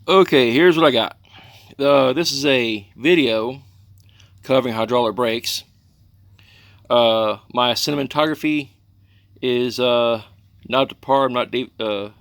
Okay, here's what I got. This is a video covering hydraulic brakes. My cinematography is not to par. I'm not Dave,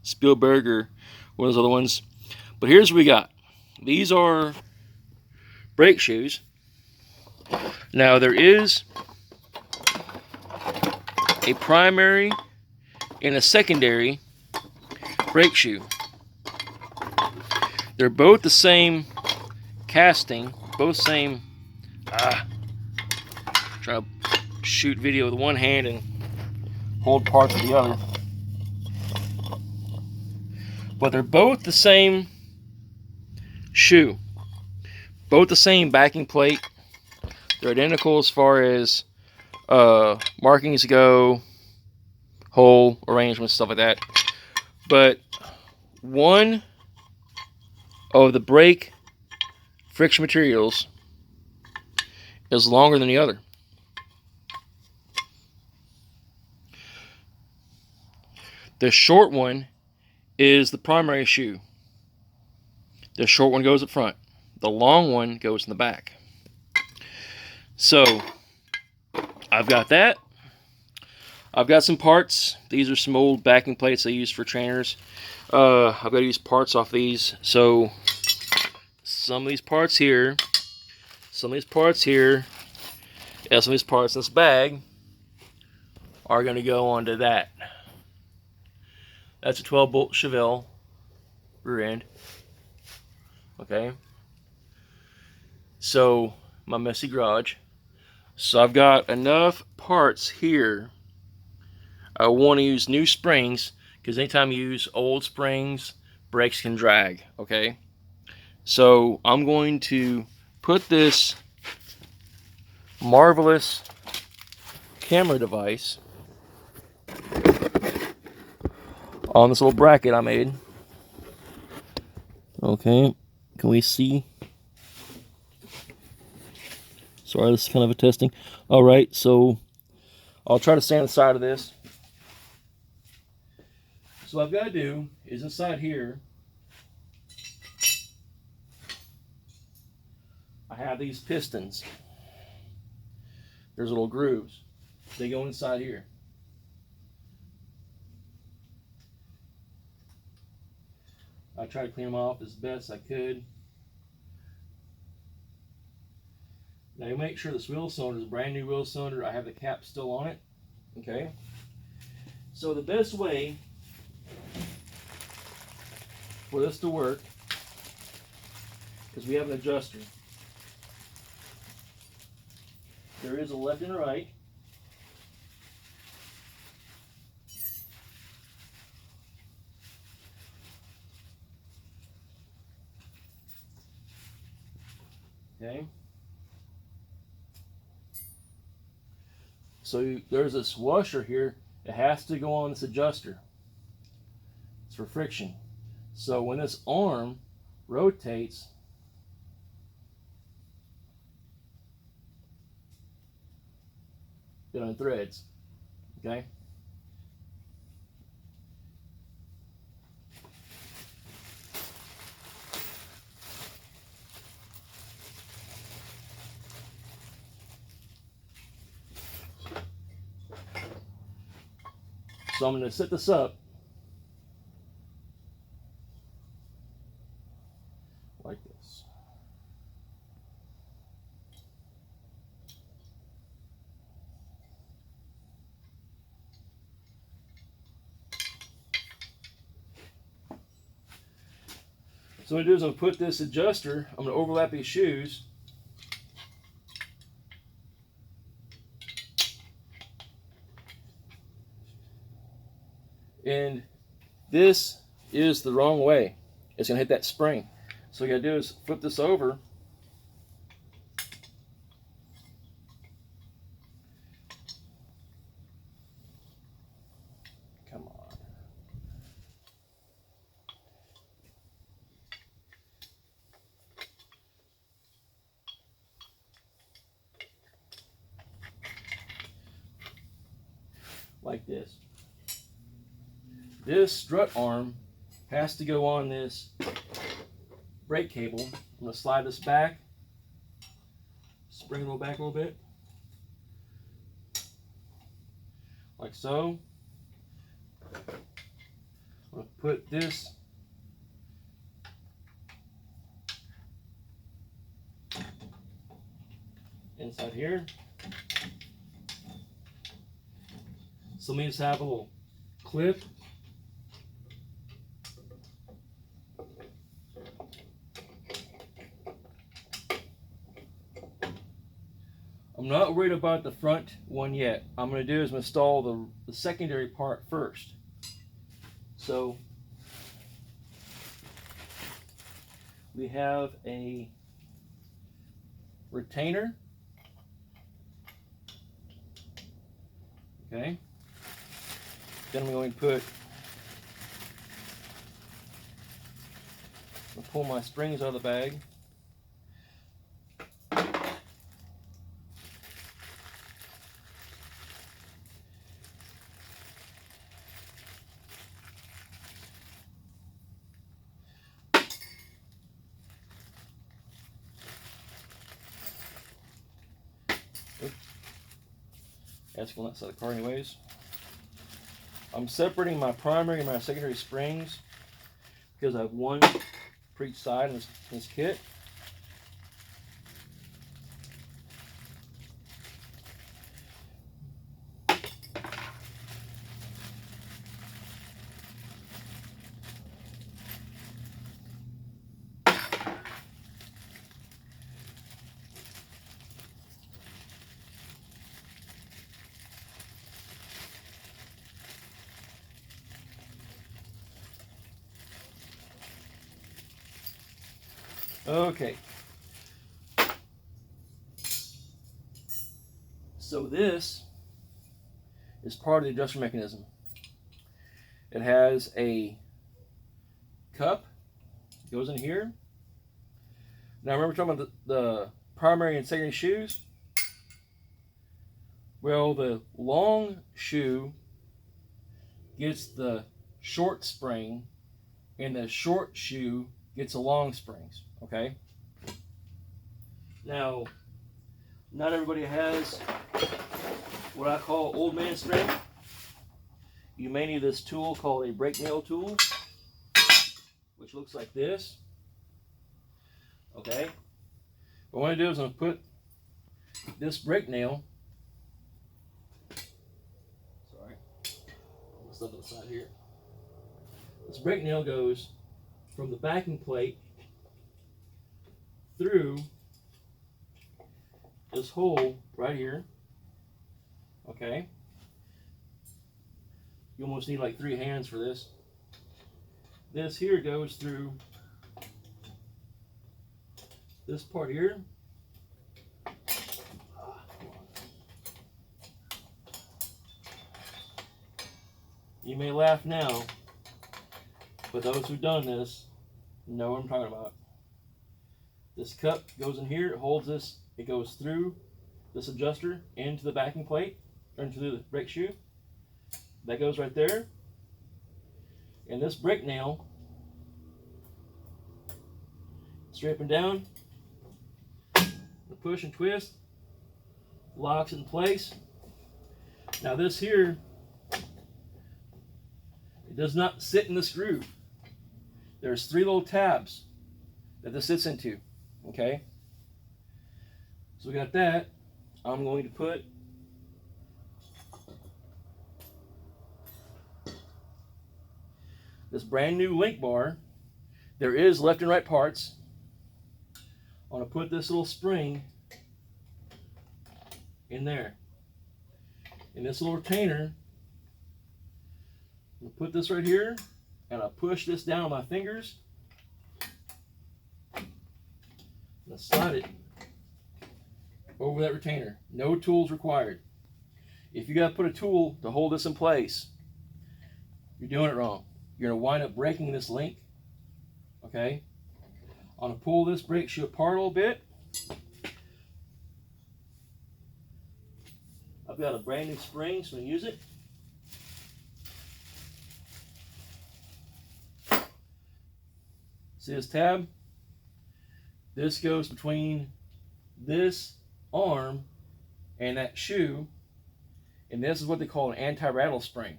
Spielberg or one of those other ones. But here's what we got. These are brake shoes. Now there is a primary and a secondary brake shoe. They're both the same casting, both same. Try to shoot video with one hand and hold parts with the other. But they're both the same shoe, both the same backing plate. They're identical as far as markings go, hole arrangements, stuff like that. But one of the brake friction materials is longer than the other. The short one is the primary shoe. The short one goes up front. The long one goes in the back. So I've got that. I've got some parts. These are some old backing plates I use for trainers. I've got to use parts off these. So some of these parts here, some of these parts here, and some of these parts in this bag are going to go onto that. That's a 12-bolt Chevelle rear end. Okay. So my messy garage. So I've got enough parts here. I want to use new springs because anytime you use old springs, brakes can drag. Okay. So I'm going to put this marvelous camera device on this little bracket I made. Okay, can we see? Sorry, this is kind of a testing. Alright, so I'll try to stay on the side of this. So what I've got to do is inside here, I have these pistons. There's little grooves. They go inside here. I tried to clean them off as best I could. Now you make sure this wheel cylinder is a brand new wheel cylinder. I have the cap still on it. Okay. So the best way for this to work is we have an adjuster. There is a left and a right. Okay. So there's this washer here. It has to go on this adjuster. It's for friction. So when this arm rotates, it unthreads. Okay. So I'm going to set this up like this. So what I'm going to do is I'm going to put this adjuster, I'm going to overlap these shoes. And this is the wrong way. It's going to hit that spring. So what you got to do is flip this over. Come on. Like this. This strut arm has to go on this brake cable. I'm going to slide this back, spring it back a little bit, like so. I'm going to put this inside here. So let me just have a little clip. I'm not worried about the front one yet. I'm going to do is install the secondary part first. So we have a retainer. Okay. Then I'm going to pull my springs out of the bag. That's going that side of the car anyways. I'm separating my primary and my secondary springs because I have one for each side in this kit. Okay. So this is part of the adjuster mechanism. It has a cup, goes in here. Now remember talking about the primary and secondary shoes? Well, the long shoe gets the short spring and the short shoe gets the long springs, okay? Now, not everybody has what I call old man strength. You may need this tool called a brake nail tool, which looks like this. Okay. What I'm going to do is I'm going to put this brake nail. Sorry, I'll stuff to the side here. This brake nail goes from the backing plate through this hole right here. Okay. You almost need like 3 hands for this. This here goes through this part here. You may laugh now, but those who've done this know what I'm talking about. This cup goes in here, it holds this, it goes through this adjuster into the backing plate, or into the brake shoe. That goes right there. And this brake nail, straight up and down, the push and twist, locks in place. Now this here, it does not sit in this groove. There's 3 little tabs that this sits into, okay? So we got that. I'm going to put this brand new link bar. There is left and right parts. I'm going to put this little spring in there. And this little retainer, I'm going to put this right here, and I push this down with my fingers. And I slide it over that retainer. No tools required. If you got to put a tool to hold this in place, you're doing it wrong. You're going to wind up breaking this link. Okay? I'm going to pull this brake shoe apart a little bit. I've got a brand new spring, so I'm going to use it. See this tab? This goes between this arm and that shoe, and this is what they call an anti-rattle spring.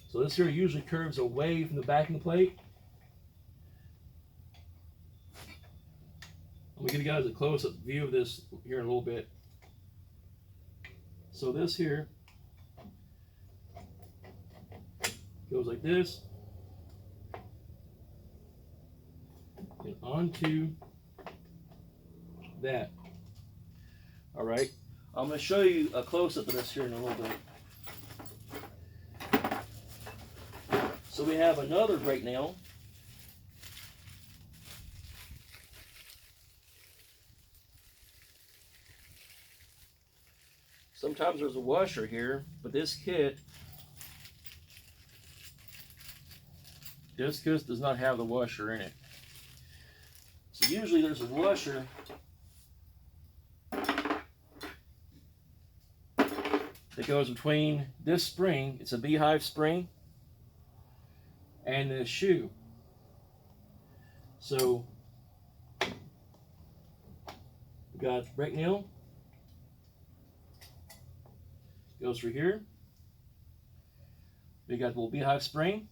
So this here usually curves away from the backing plate. I'm going to give you guys a close-up view of this here in a little bit. So this here goes like this and onto that. All right, I'm going to show you a close-up of this here in a little bit. So we have another brake nail. Sometimes there's a washer here, but this kit does not have the washer in it. So usually there's a washer that goes between this spring, it's a beehive spring, and this shoe. So we got the brake nail, goes through here. We got the little beehive spring.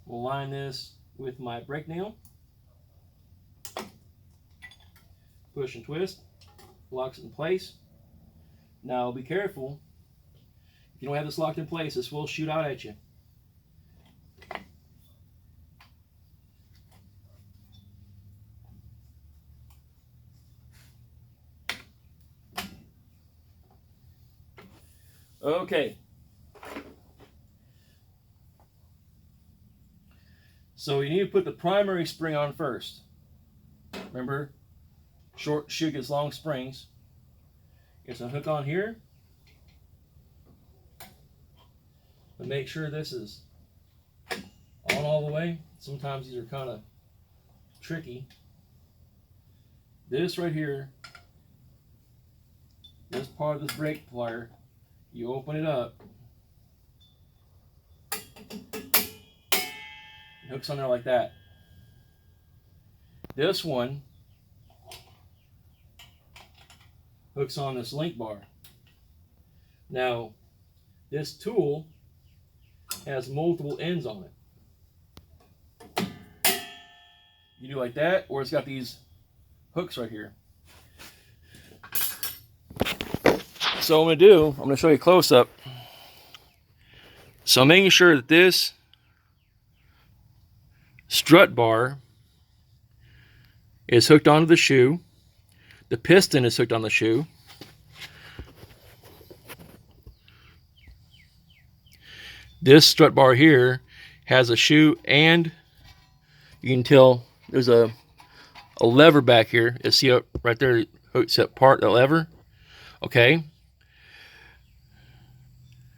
We'll line this with my brake nail. Push and twist. Locks it in place. Now be careful. If you don't have this locked in place, this will shoot out at you. Okay. So you need to put the primary spring on first. Remember, short shoe gets long springs. It's a hook on here. But make sure this is on all the way. Sometimes these are kind of tricky. This right here, this part of this brake plier, you open it up. It hooks on there like that. This one hooks on this link bar. Now, this tool has multiple ends on it. You do like that, or it's got these hooks right here. So what I'm going to show you a close-up. So I'm making sure that this strut bar is hooked onto the shoe. The piston is hooked on the shoe. This strut bar here has a shoe, and you can tell there's a lever back here. You see it right there, hooks up part of the lever. Okay.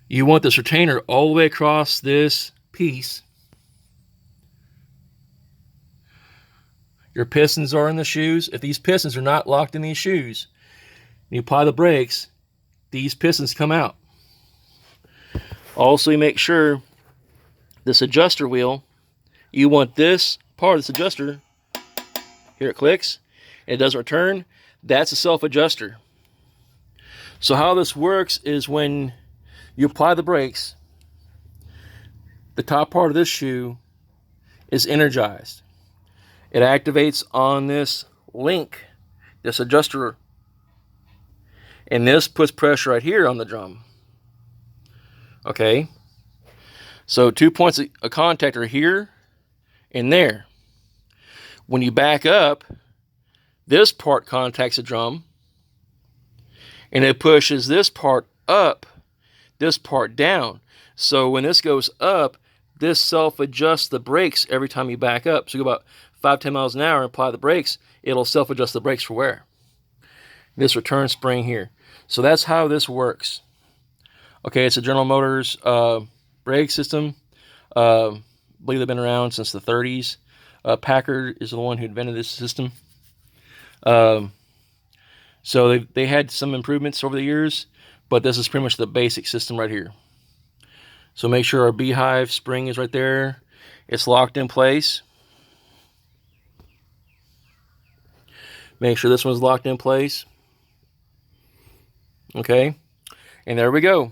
You want this retainer all the way across this piece. Your pistons are in the shoes. If these pistons are not locked in these shoes, and you apply the brakes, these pistons come out. Also, you make sure this adjuster wheel, you want this part of this adjuster, here it clicks, and it doesn't return, that's a self-adjuster. So how this works is when you apply the brakes, the top part of this shoe is energized. It activates on this link, this adjuster, and this puts pressure right here on the drum. Okay, so 2 points of contact are here and there. When you back up, this part contacts the drum, and it pushes this part up, this part down. So when this goes up, this self-adjusts the brakes every time you back up. So you go about 5-10 miles an hour and apply the brakes, it'll self-adjust the brakes for wear. This return spring here. So that's how this works. Okay, it's a General Motors brake system. I believe they've been around since the 30s. Packard is the one who invented this system. So they had some improvements over the years, but this is pretty much the basic system right here. So make sure our beehive spring is right there, It's locked in place. Make sure this one's locked in place. Okay, and there we go.